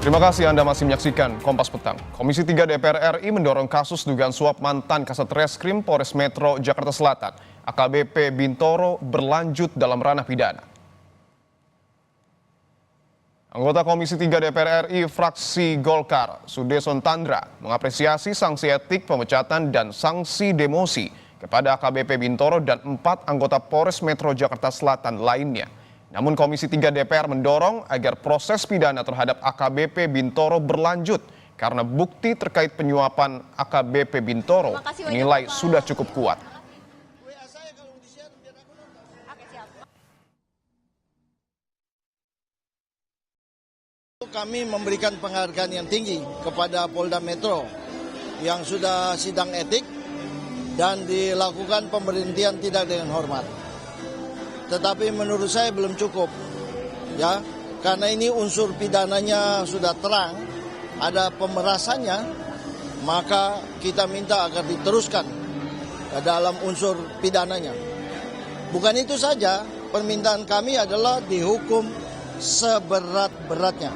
Terima kasih Anda masih menyaksikan Kompas Petang. Komisi 3 DPR RI mendorong kasus dugaan suap mantan Kasat Reskrim Polres Metro Jakarta Selatan, AKBP Bintoro, berlanjut dalam ranah pidana. Anggota Komisi 3 DPR RI fraksi Golkar, Sudesson Tandra, mengapresiasi sanksi etik pemecatan dan sanksi demosi kepada AKBP Bintoro dan 4 anggota Polres Metro Jakarta Selatan lainnya. Namun Komisi 3 DPR mendorong agar proses pidana terhadap AKBP Bintoro berlanjut karena bukti terkait penyuapan AKBP Bintoro dinilai sudah cukup kuat. Kami memberikan penghargaan yang tinggi kepada Polda Metro yang sudah sidang etik dan dilakukan pemberhentian tidak dengan hormat. Tetapi menurut saya belum cukup, ya, karena ini unsur pidananya sudah terang, ada pemerasannya, maka kita minta agar diteruskan dalam unsur pidananya. Bukan itu saja, permintaan kami adalah dihukum seberat-beratnya.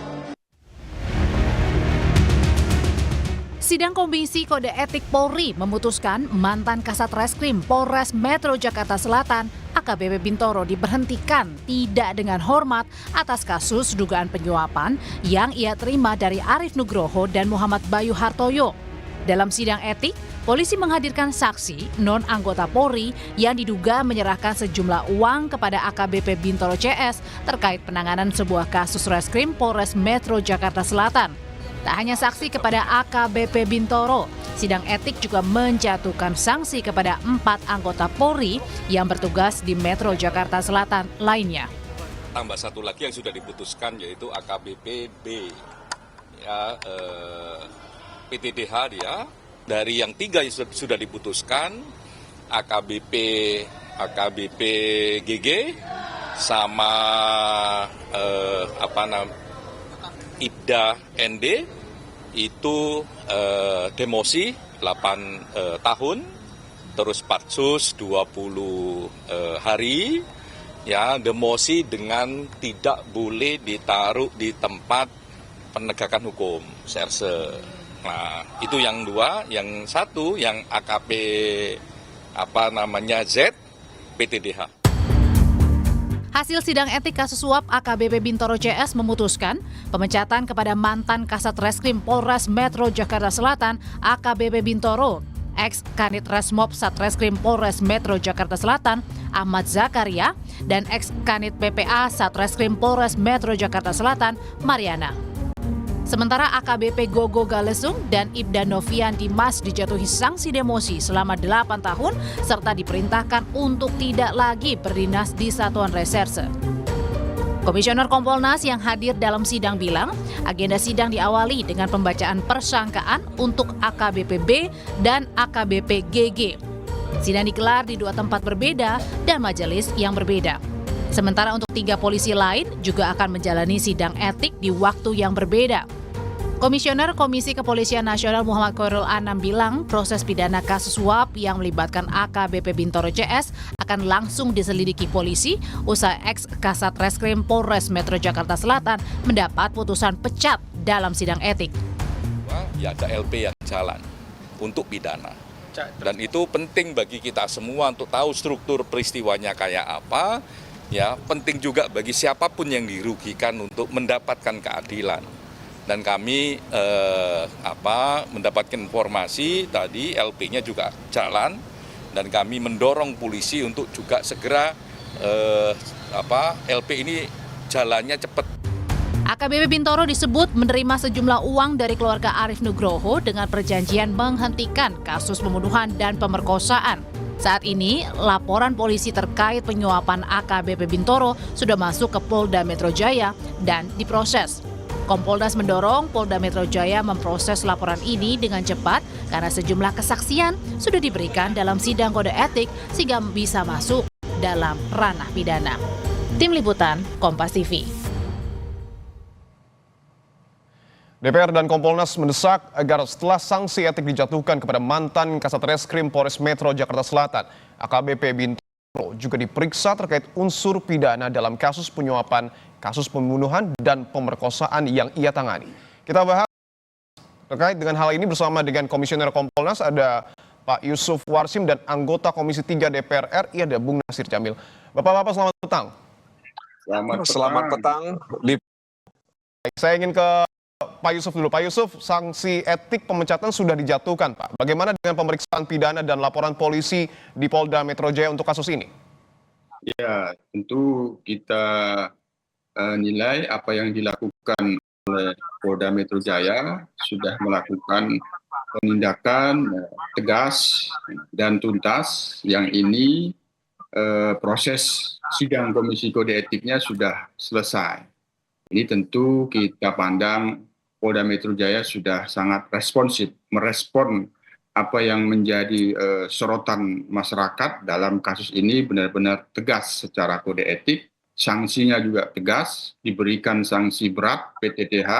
Sidang Komisi Kode Etik Polri memutuskan mantan Kasat Reskrim Polres Metro Jakarta Selatan, AKBP Bintoro, diberhentikan tidak dengan hormat atas kasus dugaan penyuapan yang ia terima dari Arief Nugroho dan Muhammad Bayu Hartoyo. Dalam sidang etik, polisi menghadirkan saksi non-anggota Polri yang diduga menyerahkan sejumlah uang kepada AKBP Bintoro CS terkait penanganan sebuah kasus reskrim Polres Metro Jakarta Selatan. Tak hanya saksi kepada AKBP Bintoro, sidang etik juga menjatuhkan sanksi kepada 4 anggota Polri yang bertugas di Metro Jakarta Selatan lainnya. Tambah satu lagi yang sudah diputuskan yaitu AKBP B, ya, PTDH dia. Dari yang 3 yang sudah diputuskan, AKBP GG sama Ibda ND itu demosi 8 tahun, terus patsus 20 hari, ya, demosi dengan tidak boleh ditaruh di tempat penegakan hukum, serse. Nah, itu yang 2, yang 1 yang AKP Z, PTDH. Hasil sidang etik kasus suap AKBP Bintoro CS memutuskan pemecatan kepada mantan Kasat Reskrim Polres Metro Jakarta Selatan AKBP Bintoro, ex-Kanit Resmob Satreskrim Polres Metro Jakarta Selatan Ahmad Zakaria, dan ex-Kanit PPA Satreskrim Polres Metro Jakarta Selatan Mariana. Sementara AKBP Gogo Galesung dan Ibda Novian Dimas dijatuhi sanksi demosi selama 8 tahun serta diperintahkan untuk tidak lagi berdinas di Satuan Reserse. Komisioner Kompolnas yang hadir dalam sidang bilang, agenda sidang diawali dengan pembacaan persangkaan untuk AKBP B dan AKBP GG. Sidang digelar di 2 tempat berbeda dan majelis yang berbeda. Sementara untuk 3 polisi lain juga akan menjalani sidang etik di waktu yang berbeda. Komisioner Komisi Kepolisian Nasional Muhammad Khairul Anam bilang proses pidana kasus suap yang melibatkan AKBP Bintoro CS akan langsung diselidiki polisi usai ex-Kasat Reskrim Polres Metro Jakarta Selatan mendapat putusan pecat dalam sidang etik. Ya, ada LP yang jalan untuk pidana. Dan itu penting bagi kita semua untuk tahu struktur peristiwanya kayak apa. Ya, penting juga bagi siapapun yang dirugikan untuk mendapatkan keadilan. Dan kami mendapatkan informasi tadi LP-nya juga jalan dan kami mendorong polisi untuk juga segera LP ini jalannya cepat. AKBP Bintoro disebut menerima sejumlah uang dari keluarga Arief Nugroho dengan perjanjian menghentikan kasus pembunuhan dan pemerkosaan. Saat ini, laporan polisi terkait penyuapan AKBP Bintoro sudah masuk ke Polda Metro Jaya dan diproses. Kompolnas mendorong Polda Metro Jaya memproses laporan ini dengan cepat karena sejumlah kesaksian sudah diberikan dalam sidang kode etik sehingga bisa masuk dalam ranah pidana. Tim Liputan, Kompas TV. DPR dan Kompolnas mendesak agar setelah sanksi etik dijatuhkan kepada mantan Kasat Reskrim Polres Metro Jakarta Selatan, AKBP Bintoro juga diperiksa terkait unsur pidana dalam kasus penyuapan, kasus pembunuhan dan pemerkosaan yang ia tangani. Kita bahas terkait dengan hal ini bersama dengan Komisioner Kompolnas, ada Pak Yusuf Warsim, dan anggota Komisi 3 DPR RI ada Bung Nasir Jamil. Bapak-bapak selamat petang. Selamat petang. Saya ingin ke Pak Yusuf dulu. Pak Yusuf, sanksi etik pemecatan sudah dijatuhkan, Pak. Bagaimana dengan pemeriksaan pidana dan laporan polisi di Polda Metro Jaya untuk kasus ini? Ya, tentu kita nilai apa yang dilakukan oleh Polda Metro Jaya sudah melakukan penindakan tegas dan tuntas. Yang ini proses sidang Komisi Kode Etiknya sudah selesai. Ini tentu kita pandang Polda Metro Jaya sudah sangat responsif, merespon apa yang menjadi sorotan masyarakat dalam kasus ini benar-benar tegas secara kode etik, sanksinya juga tegas, diberikan sanksi berat PTTH,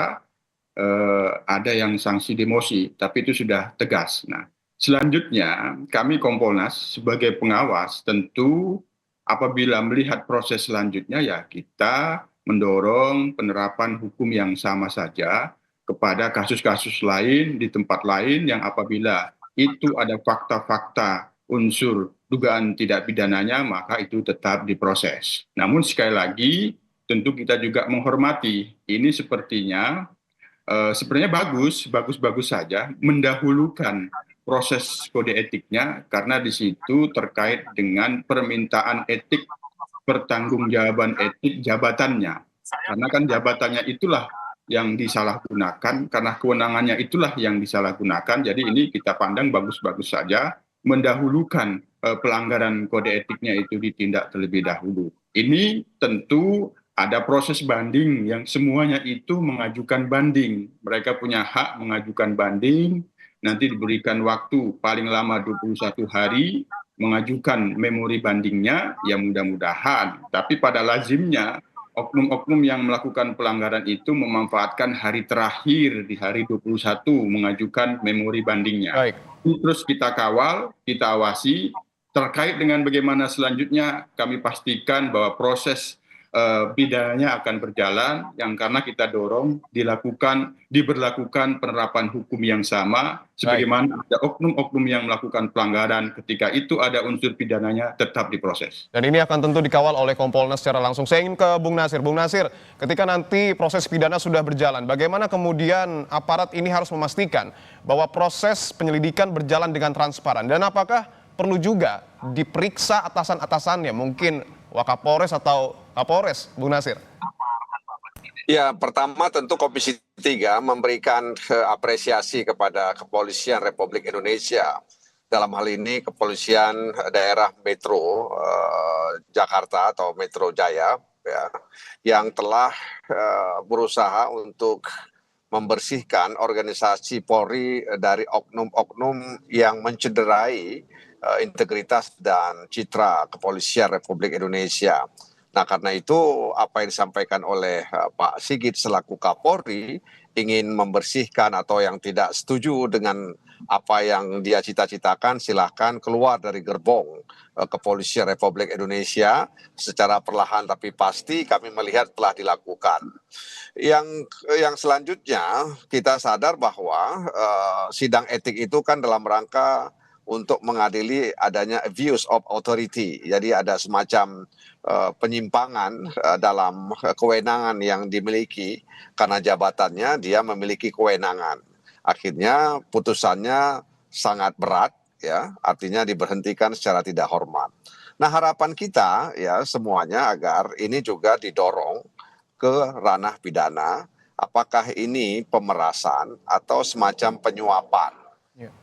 ada yang sanksi demosi, tapi itu sudah tegas. Nah, selanjutnya kami Kompolnas sebagai pengawas tentu apabila melihat proses selanjutnya ya kita mendorong penerapan hukum yang sama saja kepada kasus-kasus lain di tempat lain yang apabila itu ada fakta-fakta unsur dugaan tidak pidananya, maka itu tetap diproses. Namun sekali lagi, tentu kita juga menghormati. Ini sepertinya sebenarnya bagus saja mendahulukan proses kode etiknya, karena di situ terkait dengan permintaan etik, pertanggungjawaban etik jabatannya. Karena kan jabatannya itulah yang disalahgunakan, karena kewenangannya itulah yang disalahgunakan. Jadi ini kita pandang bagus-bagus saja mendahulukan pelanggaran kode etiknya itu ditindak terlebih dahulu. Ini tentu ada proses banding yang semuanya itu mengajukan banding. Mereka punya hak mengajukan banding, nanti diberikan waktu paling lama 21 hari mengajukan memori bandingnya, ya mudah-mudahan. Tapi pada lazimnya oknum-oknum yang melakukan pelanggaran itu memanfaatkan hari terakhir di hari 21 mengajukan memori bandingnya. Baik. Terus kita kawal, kita awasi, terkait dengan bagaimana selanjutnya kami pastikan bahwa proses pidananya akan berjalan, yang karena kita dorong diberlakukan penerapan hukum yang sama, sebagaimana ada oknum-oknum yang melakukan pelanggaran, ketika itu ada unsur pidananya tetap diproses. Dan ini akan tentu dikawal oleh Kompolnas secara langsung. Saya ingin ke Bung Nasir. Bung Nasir, ketika nanti proses pidana sudah berjalan, bagaimana kemudian aparat ini harus memastikan bahwa proses penyelidikan berjalan dengan transparan? Dan apakah perlu juga diperiksa atasan-atasannya, mungkin Wakapolres atau Kapolres, Bung Nasir? Ya, pertama tentu Komisi 3 memberikan apresiasi kepada Kepolisian Republik Indonesia. Dalam hal ini Kepolisian Daerah Metro Jakarta atau Metro Jaya, ya, yang telah berusaha untuk membersihkan organisasi Polri dari oknum-oknum yang mencederai integritas dan citra Kepolisian Republik Indonesia. Nah, karena itu apa yang disampaikan oleh Pak Sigit selaku Kapolri ingin membersihkan atau yang tidak setuju dengan apa yang dia cita-citakan silahkan keluar dari gerbong Kepolisian Republik Indonesia secara perlahan tapi pasti kami melihat telah dilakukan. Yang selanjutnya kita sadar bahwa sidang etik itu kan dalam rangka untuk mengadili adanya abuse of authority. Jadi ada semacam penyimpangan dalam kewenangan yang dimiliki karena jabatannya dia memiliki kewenangan. Akhirnya putusannya sangat berat, ya, artinya diberhentikan secara tidak hormat. Nah, harapan kita ya semuanya agar ini juga didorong ke ranah pidana. Apakah ini pemerasan atau semacam penyuapan?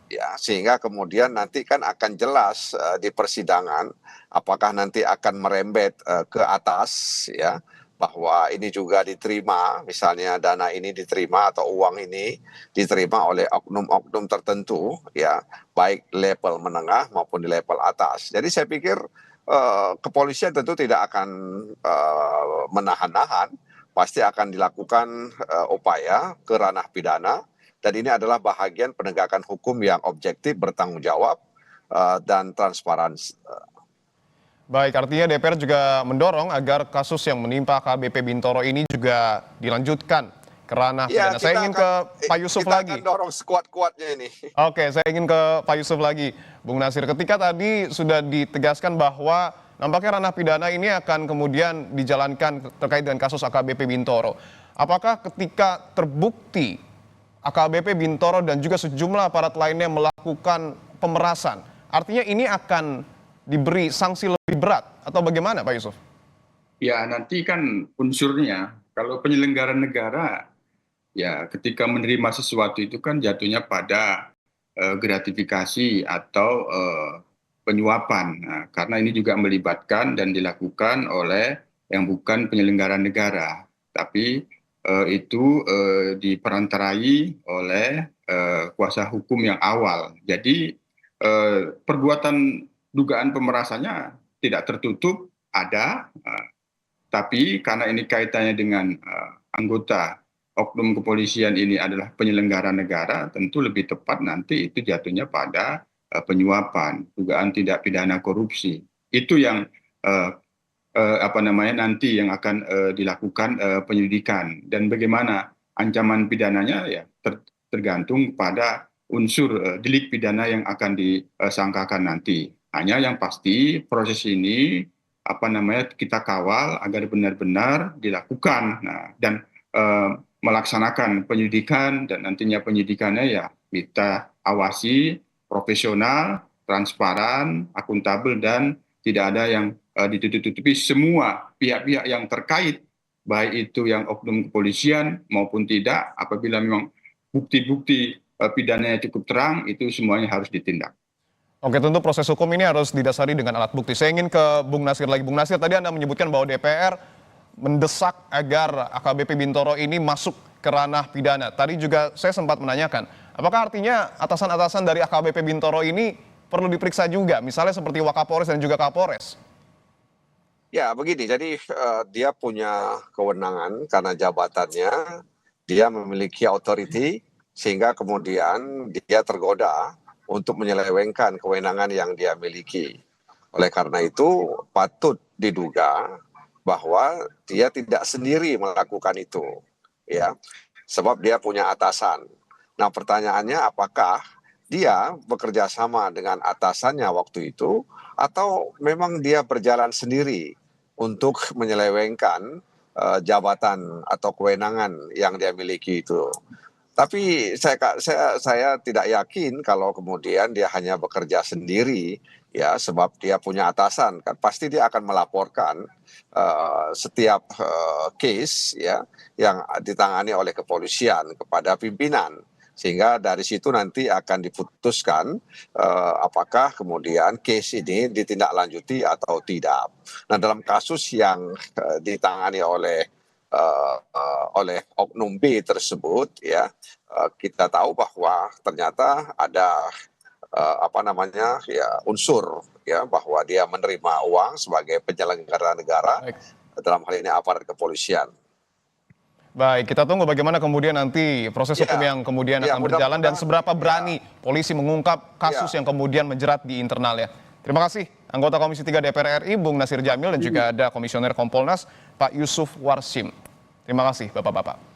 Ya, sehingga kemudian nanti kan akan jelas di persidangan apakah nanti akan merembet ke atas, ya, bahwa ini juga diterima, misalnya dana ini diterima atau uang ini diterima oleh oknum-oknum tertentu, ya, baik level menengah maupun di level atas. Jadi saya pikir kepolisian tentu tidak akan menahan-nahan, pasti akan dilakukan upaya ke ranah pidana. Dan ini adalah bahagian penegakan hukum yang objektif, bertanggung jawab, dan transparansi. Baik, artinya DPR juga mendorong agar kasus yang menimpa AKBP Bintoro ini juga dilanjutkan ke ranah Ya, pidana. Saya ingin ke Pak Yusuf kita lagi. akan dorong sekuat-kuatnya ini. Oke, saya ingin ke Pak Yusuf lagi, Bung Nasir. Ketika tadi sudah ditegaskan bahwa nampaknya ranah pidana ini akan kemudian dijalankan terkait dengan kasus AKBP Bintoro. Apakah ketika terbukti AKBP Bintoro dan juga sejumlah aparat lainnya melakukan pemerasan, artinya ini akan diberi sanksi lebih berat atau bagaimana, Pak Yusuf? Ya, nanti kan unsurnya, kalau penyelenggara negara, ya ketika menerima sesuatu itu kan jatuhnya pada gratifikasi atau penyuapan. Nah, karena ini juga melibatkan dan dilakukan oleh yang bukan penyelenggara negara, tapi itu diperantarai oleh kuasa hukum yang awal. Jadi perbuatan dugaan pemerasannya tidak tertutup, ada, tapi karena ini kaitannya dengan anggota oknum kepolisian ini adalah penyelenggara negara, tentu lebih tepat nanti itu jatuhnya pada penyuapan, dugaan tidak pidana korupsi. Itu yang nanti yang akan dilakukan penyelidikan, dan bagaimana ancaman pidananya ya tergantung pada unsur delik pidana yang akan disangkakan nanti. Hanya yang pasti proses ini kita kawal agar benar-benar dilakukan, dan melaksanakan penyelidikan, dan nantinya penyidikannya ya kita awasi profesional, transparan, akuntabel, dan tidak ada yang ditutup-tutupi. Semua pihak-pihak yang terkait, baik itu yang oknum kepolisian maupun tidak, apabila memang bukti-bukti pidananya cukup terang, itu semuanya harus ditindak. Oke, tentu proses hukum ini harus didasari dengan alat bukti. Saya ingin ke Bung Nasir lagi. Bung Nasir, tadi Anda menyebutkan bahwa DPR mendesak agar AKBP Bintoro ini masuk ke ranah pidana. Tadi juga saya sempat menanyakan, apakah artinya atasan-atasan dari AKBP Bintoro ini perlu diperiksa juga, misalnya seperti Wakapolres dan juga Kapolres? Ya, begini. Jadi dia punya kewenangan karena jabatannya, dia memiliki authority, sehingga kemudian dia tergoda untuk menyelewengkan kewenangan yang dia miliki. Oleh karena itu, patut diduga bahwa dia tidak sendiri melakukan itu, ya, sebab dia punya atasan. Nah, pertanyaannya apakah dia bekerja sama dengan atasannya waktu itu, atau memang dia berjalan sendiri untuk menyelewengkan jabatan atau kewenangan yang dia miliki itu. Tapi saya tidak yakin kalau kemudian dia hanya bekerja sendiri, ya, sebab dia punya atasan, kan pasti dia akan melaporkan setiap case, ya, yang ditangani oleh kepolisian kepada pimpinan, sehingga dari situ nanti akan diputuskan apakah kemudian case ini ditindaklanjuti atau tidak. Nah, dalam kasus yang ditangani oleh oknum B tersebut, ya, kita tahu bahwa ternyata ada unsur, ya, bahwa dia menerima uang sebagai penyelenggara negara. Baik. Dalam hal ini aparat kepolisian. Baik, kita tunggu bagaimana kemudian nanti proses hukum yang kemudian akan berjalan dan seberapa berani polisi mengungkap kasus yang kemudian menjerat di internalnya. Terima kasih anggota Komisi 3 DPR RI Bung Nasir Jamil, dan juga ada Komisioner Kompolnas Pak Yusuf Warsim. Terima kasih Bapak-Bapak.